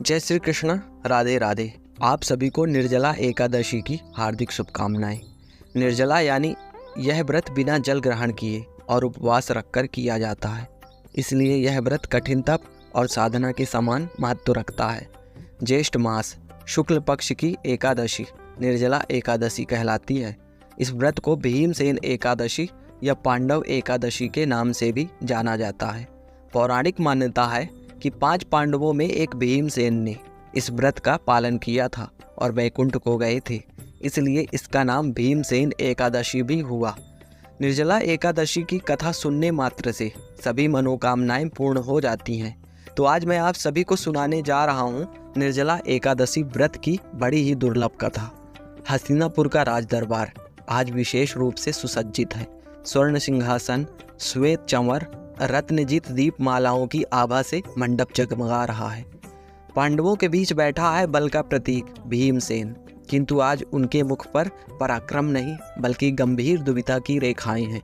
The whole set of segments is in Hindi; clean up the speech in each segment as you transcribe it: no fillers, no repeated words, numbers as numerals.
जय श्री कृष्ण। राधे राधे। आप सभी को निर्जला एकादशी की हार्दिक शुभकामनाएं। निर्जला यानी यह व्रत बिना जल ग्रहण किए और उपवास रखकर किया जाता है, इसलिए यह व्रत कठिन तप और साधना के समान महत्व रखता है। ज्येष्ठ मास शुक्ल पक्ष की एकादशी निर्जला एकादशी कहलाती है। इस व्रत को भीमसेन एकादशी या पांडव एकादशी के नाम से भी जाना जाता है। पौराणिक मान्यता है कि 5 पांडवों में एक भीमसेन ने इस व्रत का पालन किया था और वैकुंठ को गए थे, इसलिए इसका नाम भीमसेन एकादशी भी हुआ। निर्जला एकादशी की कथा सुनने मात्र से सभी मनोकामनाएं पूर्ण हो जाती हैं। तो आज मैं आप सभी को सुनाने जा रहा हूँ निर्जला एकादशी व्रत की बड़ी ही दुर्लभ कथा। हस्तिनापुर का राज दरबार आज विशेष रूप से सुसज्जित है। स्वर्ण सिंहासन, श्वेत चंवर, रत्नजित दीप मालाओं की आभा से मंडप जगमगा रहा है। पांडवों के बीच बैठा है बल का प्रतीक भीमसेन, किंतु आज उनके मुख पर पराक्रम नहीं बल्कि गंभीर दुविधा की रेखाएं हैं।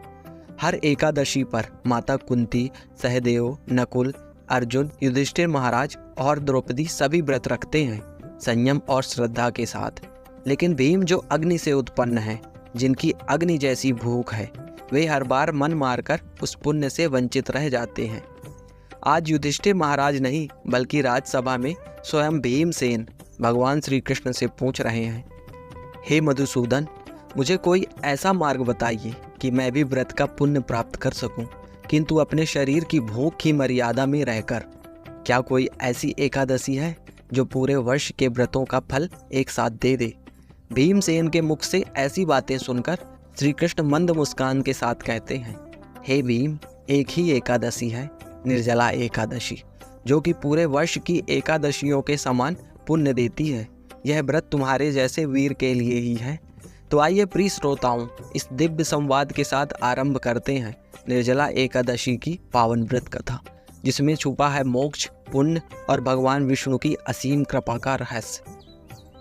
हर एकादशी पर माता कुंती, सहदेव, नकुल, अर्जुन, युधिष्ठिर महाराज और द्रौपदी सभी व्रत रखते हैं संयम और श्रद्धा के साथ। लेकिन भीम जो अग्नि से उत्पन्न है, जिनकी अग्नि जैसी भूख है, वे हर बार मन मारकर उस पुण्य से वंचित रह जाते हैं। आज युधिष्ठिर महाराज नहीं बल्कि राजसभा में स्वयं भीमसेन भगवान श्री कृष्ण से पूछ रहे हैं, हे मधुसूदन, मुझे कोई ऐसा मार्ग बताइए कि मैं भी व्रत का पुण्य प्राप्त कर सकूं, किंतु अपने शरीर की भूख की मर्यादा में रहकर। क्या कोई ऐसी एकादशी है जो पूरे वर्ष के व्रतों का फल एक साथ दे दे? भीमसेन के मुख से ऐसी बातें सुनकर श्री कृष्ण मंद मुस्कान के साथ कहते हैं, हे भीम, एक ही एकादशी है, निर्जला एकादशी, जो कि पूरे वर्ष की एकादशियों के समान पुण्य देती है। यह व्रत तुम्हारे जैसे वीर के लिए ही है। तो आइए प्रिय श्रोताओं, इस दिव्य संवाद के साथ आरंभ करते हैं निर्जला एकादशी की पावन व्रत कथा, जिसमें छुपा है मोक्ष, पुण्य और भगवान विष्णु की असीम कृपा का रहस्य।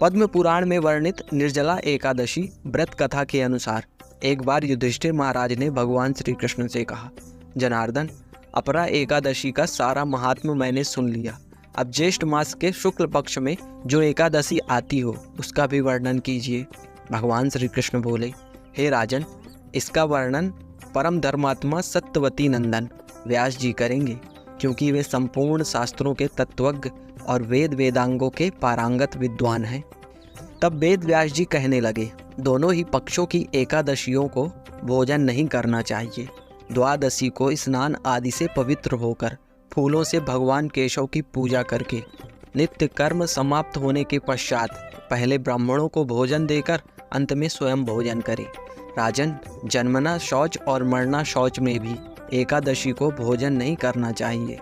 पद्म पुराण में वर्णित निर्जला एकादशी व्रत कथा के अनुसार एक बार युधिष्ठिर महाराज ने भगवान श्री कृष्ण से कहा, जनार्दन, अपरा एकादशी का सारा महात्म्य मैंने सुन लिया। अब ज्येष्ठ मास के शुक्ल पक्ष में जो एकादशी आती हो उसका भी वर्णन कीजिए। भगवान श्री कृष्ण बोले, हे राजन, इसका वर्णन परम धर्मात्मा सत्यवती नंदन व्यास जी करेंगे, क्योंकि वे संपूर्ण शास्त्रों के तत्वज्ञ और वेद वेदांगों के पारंगत विद्वान हैं। तब वेद व्यास जी कहने लगे, दोनों ही पक्षों की एकादशियों को भोजन नहीं करना चाहिए। द्वादशी को स्नान आदि से पवित्र होकर फूलों से भगवान केशव की पूजा करके नित्य कर्म समाप्त होने के पश्चात पहले ब्राह्मणों को भोजन देकर अंत में स्वयं भोजन करें। राजन, जन्मना शौच और मरना शौच में भी एकादशी को भोजन नहीं करना चाहिए।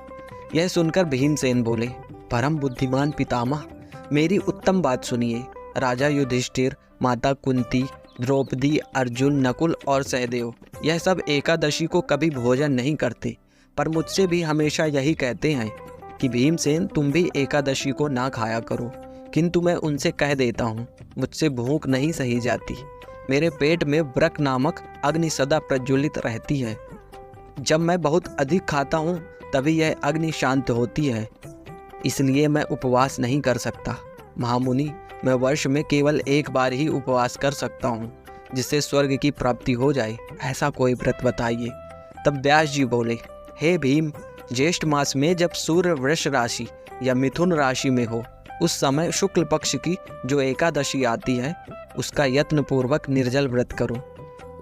यह सुनकर भीमसेन बोले, परम बुद्धिमान पितामह, मेरी उत्तम बात सुनिए। राजा युधिष्ठिर, माता कुंती, द्रौपदी, अर्जुन, नकुल और सहदेव यह सब एकादशी को कभी भोजन नहीं करते, पर मुझसे भी हमेशा यही कहते हैं कि भीमसेन, तुम भी एकादशी को ना खाया करो। किंतु मैं उनसे कह देता हूँ, मुझसे भूख नहीं सही जाती। मेरे पेट में व्रक नामक अग्नि सदा प्रज्वलित रहती है। जब मैं बहुत अधिक खाता हूँ तभी यह अग्नि शांत होती है, इसलिए मैं उपवास नहीं कर सकता। महामुनि, मैं वर्ष में केवल एक बार ही उपवास कर सकता हूँ, जिससे स्वर्ग की प्राप्ति हो जाए। ऐसा कोई व्रत बताइए। तब व्यास जी बोले, हे भीम, ज्येष्ठ मास में जब सूर्य वृष राशि या मिथुन राशि में हो, उस समय शुक्ल पक्ष की जो एकादशी आती है उसका यत्न पूर्वक निर्जल व्रत करो।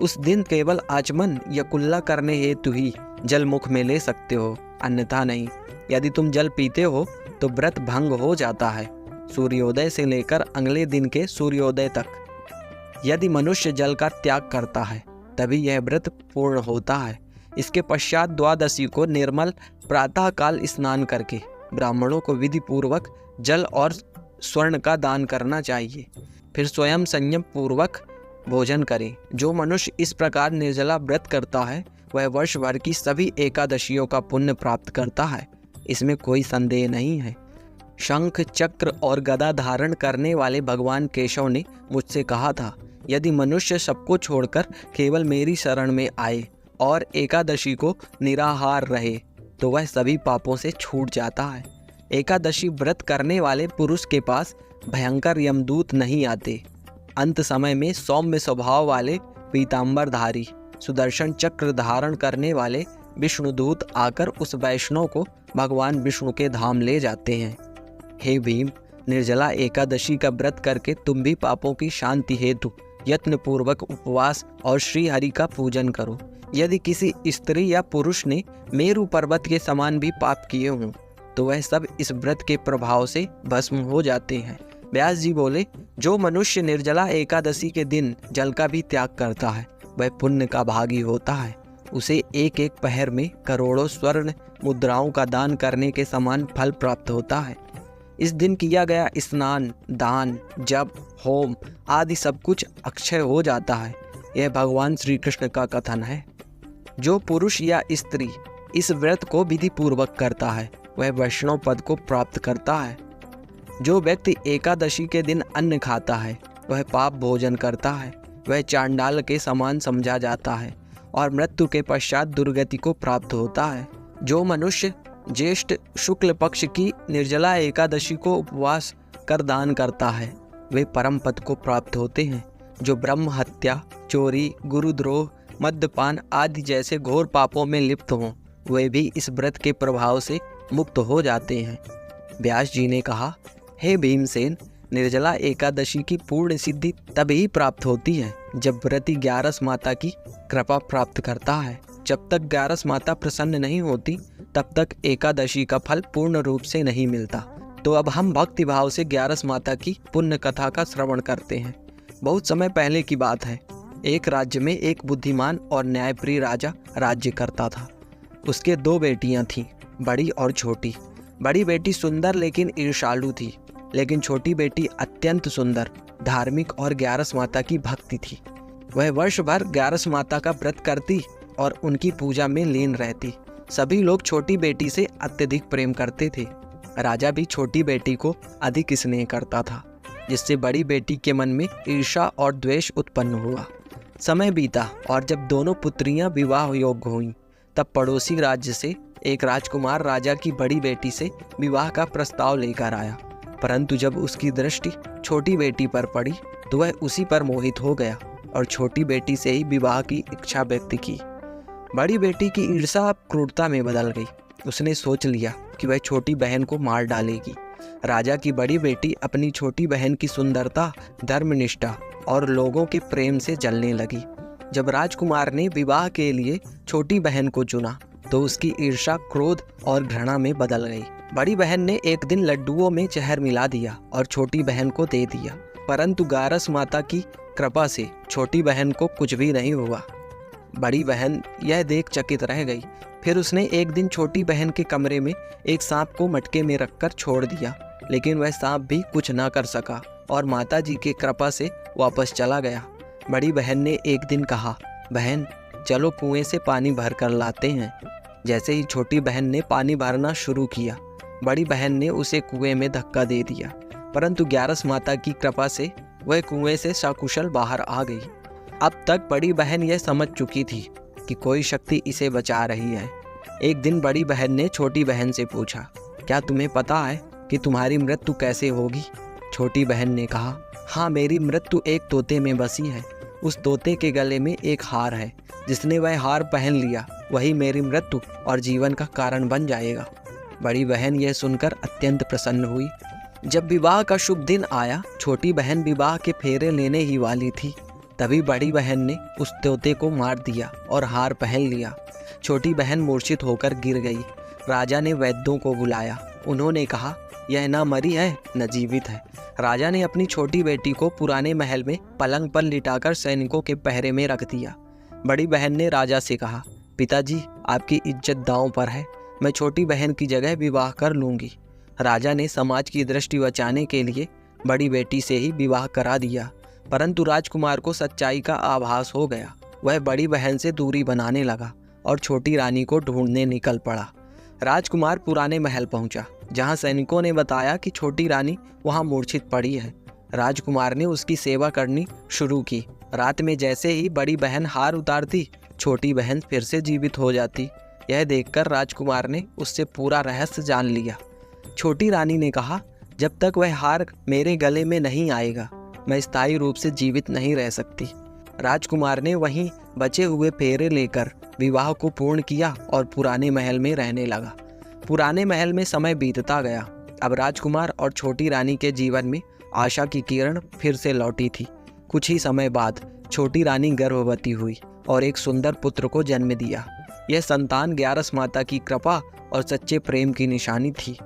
उस दिन केवल आचमन या कुल्ला करने हेतु ही जल मुख में ले सकते हो, अन्यथा नहीं। यदि तुम जल पीते हो तो व्रत भंग हो जाता है। सूर्योदय से लेकर अगले दिन के सूर्योदय तक यदि मनुष्य जल का त्याग करता है तभी यह व्रत पूर्ण होता है। इसके पश्चात द्वादशी को निर्मल प्रातः काल स्नान करके ब्राह्मणों को विधि पूर्वक जल और स्वर्ण का दान करना चाहिए। फिर स्वयं संयम पूर्वक भोजन करें। जो मनुष्य इस प्रकार निर्जला व्रत करता है वह वर्ष भर की सभी एकादशियों का पुण्य प्राप्त करता है, इसमें कोई संदेह नहीं है। शंख, चक्र और गदा धारण करने वाले भगवान केशव ने मुझसे कहा था, यदि मनुष्य सबको छोड़कर केवल मेरी शरण में आए और एकादशी को निराहार रहे तो वह सभी पापों से छूट जाता है। एकादशी व्रत करने वाले पुरुष के पास भयंकर यमदूत नहीं आते। अंत समय में सौम्य स्वभाव वाले पीतांबरधारी सुदर्शन चक्र धारण करने वाले विष्णुदूत आकर उस वैष्णव को भगवान विष्णु के धाम ले जाते हैं। हे भीम, निर्जला एकादशी का व्रत करके तुम भी पापों की शांति हेतु यत्न पूर्वक उपवास और श्री हरि का पूजन करो। यदि किसी स्त्री या पुरुष ने मेरु पर्वत के समान भी पाप किए हों तो वह सब इस व्रत के प्रभाव से भस्म हो जाते हैं। व्यास जी बोले, जो मनुष्य निर्जला एकादशी के दिन जल का भी त्याग करता है वह पुण्य का भागी होता है। उसे एक एक पहर में करोड़ों स्वर्ण मुद्राओं का दान करने के समान फल प्राप्त होता है। इस दिन किया गया स्नान, दान, जप, होम आदि सब कुछ अक्षय हो जाता है। यह भगवान श्री कृष्ण का कथन है। जो पुरुष या स्त्री इस व्रत को विधि पूर्वक करता है वह वैष्णव पद को प्राप्त करता है। जो व्यक्ति एकादशी के दिन अन्न खाता है वह पाप भोजन करता है। वह चांडाल के समान समझा जाता है और मृत्यु के पश्चात दुर्गति को प्राप्त होता है। जो मनुष्य ज्येष्ठ शुक्ल पक्ष की निर्जला एकादशी को उपवास कर दान करता है वे परम पद को प्राप्त होते हैं। जो ब्रह्म हत्या, चोरी, गुरुद्रोह, मद्यपान आदि जैसे घोर पापों में लिप्त हों वे भी इस व्रत के प्रभाव से मुक्त हो जाते हैं। व्यास जी ने कहा, हे भीमसेन, निर्जला एकादशी की पूर्ण सिद्धि तभी प्राप्त होती है जब व्रती ग्यारस माता की कृपा प्राप्त करता है। जब तक ग्यारस माता प्रसन्न नहीं होती तब तक एकादशी का फल पूर्ण रूप से नहीं मिलता। तो अब हम भक्ति भाव से ग्यारस माता की पुण्य कथा का श्रवण करते हैं। बहुत समय पहले की बात है। एक राज्य में एक बुद्धिमान और न्यायप्रिय राजा राज्य करता था। उसके 2 बेटियां थीं, बड़ी और छोटी। बड़ी बेटी सुंदर लेकिन ईर्ष्यालु थी, लेकिन छोटी बेटी अत्यंत सुंदर, धार्मिक और ग्यारस माता की भक्ति थी। वह वर्ष भर ग्यारस माता का व्रत करती और उनकी पूजा में लीन रहती। सभी लोग छोटी बेटी से अत्यधिक प्रेम करते थे। राजा भी छोटी बेटी को अधिक स्नेह करता था, जिससे बड़ी बेटी के मन में ईर्ष्या और द्वेष उत्पन्न हुआ। समय बीता और जब दोनों पुत्रियां विवाह योग्य हुईं, तब पड़ोसी राज्य से एक राजकुमार राजा की बड़ी बेटी से विवाह का प्रस्ताव लेकर आया। परंतु जब उसकी दृष्टि छोटी बेटी पर पड़ी तो वह उसी पर मोहित हो गया और छोटी बेटी से ही विवाह की इच्छा व्यक्त की। बड़ी बेटी की ईर्ष्या क्रूरता में बदल गई। उसने सोच लिया कि वह छोटी बहन को मार डालेगी। राजा की बड़ी बेटी अपनी छोटी बहन की सुंदरता, धर्मनिष्ठा और लोगों के प्रेम से जलने लगी। जब राजकुमार ने विवाह के लिए छोटी बहन को चुना तो उसकी ईर्ष्या क्रोध और घृणा में बदल गई। बड़ी बहन ने एक दिन लड्डुओं में जहर मिला दिया और छोटी बहन को दे दिया, परंतु गारस माता की कृपा से छोटी बहन को कुछ भी नहीं हुआ। बड़ी बहन यह देख चकित रह गई। फिर उसने एक दिन छोटी बहन के कमरे में एक सांप को मटके में रखकर छोड़ दिया, लेकिन वह सांप भी कुछ न कर सका और माता जी की कृपा से वापस चला गया। बड़ी बहन ने एक दिन कहा, बहन चलो कुएं से पानी भर कर लाते हैं। जैसे ही छोटी बहन ने पानी भरना शुरू किया, बड़ी बहन ने उसे कुएं में धक्का दे दिया, परंतु ग्यारस माता की कृपा से वह कुएं से सकुशल बाहर आ गई। अब तक बड़ी बहन यह समझ चुकी थी कि कोई शक्ति इसे बचा रही है। एक दिन बड़ी बहन ने छोटी बहन से पूछा, क्या तुम्हें पता है कि तुम्हारी मृत्यु कैसे होगी? छोटी बहन ने कहा, हाँ, मेरी मृत्यु एक तोते में बसी है। उस तोते के गले में एक हार है। जिसने वह हार पहन लिया वही मेरी मृत्यु और जीवन का कारण बन जाएगा। बड़ी बहन यह सुनकर अत्यंत प्रसन्न हुई। जब विवाह का शुभ दिन आया, छोटी बहन विवाह के फेरे लेने ही वाली थी, तभी बड़ी बहन ने उस तोते को मार दिया और हार पहन लिया। छोटी बहन मूर्छित होकर गिर गई। राजा ने वैद्यों को बुलाया। उन्होंने कहा, यह न मरी है न जीवित है। राजा ने अपनी छोटी बेटी को पुराने महल में पलंग पर लिटाकर सैनिकों के पहरे में रख दिया। बड़ी बहन ने राजा से कहा, पिताजी, आपकी इज्जत दांव पर है। मैं छोटी बहन की जगह विवाह कर लूँगी। राजा ने समाज की दृष्टि बचाने के लिए बड़ी बेटी से ही विवाह करा दिया, परंतु राजकुमार को सच्चाई का आभास हो गया। वह बड़ी बहन से दूरी बनाने लगा और छोटी रानी को ढूंढने निकल पड़ा। राजकुमार पुराने महल पहुंचा, जहां सैनिकों ने बताया कि छोटी रानी वहां मूर्छित पड़ी है। राजकुमार ने उसकी सेवा करनी शुरू की। रात में जैसे ही बड़ी बहन हार उतारती, छोटी बहन फिर से जीवित हो जाती। यह देखकर राजकुमार ने उससे पूरा रहस्य जान लिया। छोटी रानी ने कहा, जब तक वह हार मेरे गले में नहीं आएगा मैं स्थायी रूप से जीवित नहीं रह सकती। राजकुमार ने वहीं बचे हुए फेरे लेकर विवाह को पूर्ण किया और पुराने महल में रहने लगा। पुराने महल में समय बीतता गया। अब राजकुमार और छोटी रानी के जीवन में आशा की किरण फिर से लौटी थी। कुछ ही समय बाद छोटी रानी गर्भवती हुई और एक सुंदर पुत्र को जन्म दिया। यह संतान ग्यारस माता की कृपा और सच्चे प्रेम की निशानी थी।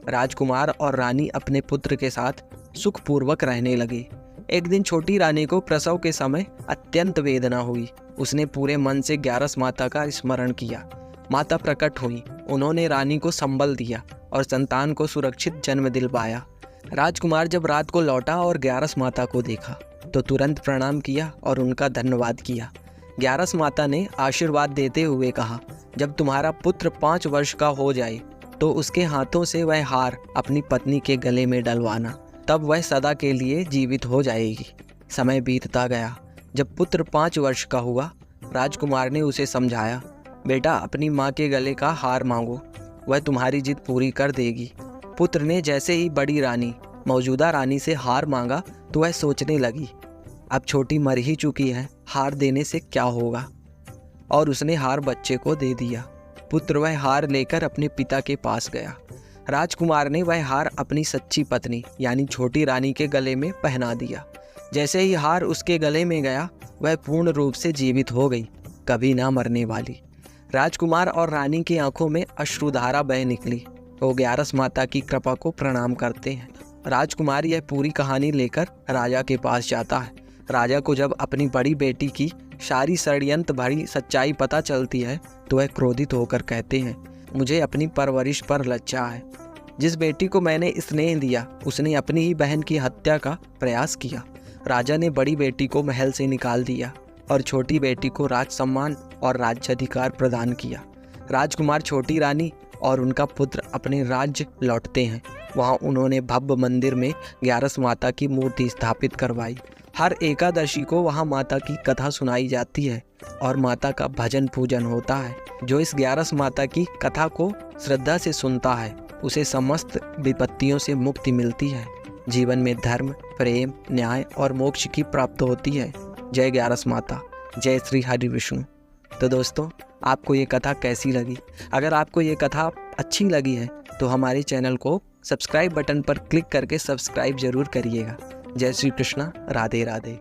राजकुमार और रानी अपने पुत्र के साथ सुखपूर्वक रहने लगे। एक दिन छोटी रानी को प्रसव के समय अत्यंत वेदना हुई। उसने पूरे मन से ग्यारस माता का स्मरण किया। माता प्रकट हुई। उन्होंने रानी को संबल दिया और संतान को सुरक्षित जन्म दिलवाया। राजकुमार जब रात को लौटा और ग्यारस माता को देखा तो तुरंत प्रणाम किया और उनका धन्यवाद किया। ग्यारस माता ने आशीर्वाद देते हुए कहा, जब तुम्हारा पुत्र 5 वर्ष का हो जाए तो उसके हाथों से वह हार अपनी पत्नी के गले में डलवाना, तब वह सदा के लिए जीवित हो जाएगी। समय बीतता गया। जब पुत्र 5 वर्ष का हुआ, राजकुमार ने उसे समझाया, बेटा अपनी माँ के गले का हार मांगो, वह तुम्हारी जिद पूरी कर देगी। पुत्र ने जैसे ही बड़ी रानी मौजूदा रानी से हार मांगा तो वह सोचने लगी, अब छोटी मर ही चुकी है, हार देने से क्या होगा, और उसने हार बच्चे को दे दिया। पुत्र वह हार लेकर अपने पिता के पास गया। राजकुमार ने वह हार अपनी सच्ची पत्नी यानी छोटी रानी के गले में पहना दिया। जैसे ही हार उसके गले में गया वह पूर्ण रूप से जीवित हो गई, कभी ना मरने वाली। राजकुमार और रानी की आंखों में अश्रुधारा बह निकली। वो ग्यारस माता की कृपा को प्रणाम करते हैं। राजकुमार यह पूरी कहानी लेकर राजा के पास जाता है। राजा को जब अपनी बड़ी बेटी की सारी षड्यंत्र भरी सच्चाई पता चलती है तो वह क्रोधित होकर कहते हैं, मुझे अपनी परवरिश पर लज्जा है। जिस बेटी को मैंने स्नेह दिया उसने अपनी ही बहन की हत्या का प्रयास किया। राजा ने बड़ी बेटी को महल से निकाल दिया और छोटी बेटी को राज सम्मान और राज्याधिकार प्रदान किया। राजकुमार, छोटी रानी और उनका पुत्र अपने राज्य लौटते हैं। वहाँ उन्होंने भव्य मंदिर में ग्यारस माता की मूर्ति स्थापित करवाई। हर एकादशी को वहाँ माता की कथा सुनाई जाती है और माता का भजन पूजन होता है। जो इस ग्यारस माता की कथा को श्रद्धा से सुनता है उसे समस्त विपत्तियों से मुक्ति मिलती है। जीवन में धर्म, प्रेम, न्याय और मोक्ष की प्राप्त होती है। जय ग्यारस माता, जय श्री हरि विष्णु। तो दोस्तों, आपको ये कथा कैसी लगी? अगर आपको ये कथा अच्छी लगी है तो हमारे चैनल को सब्सक्राइब बटन पर क्लिक करके सब्सक्राइब जरूर करिएगा। जय श्री कृष्णा, राधे राधे।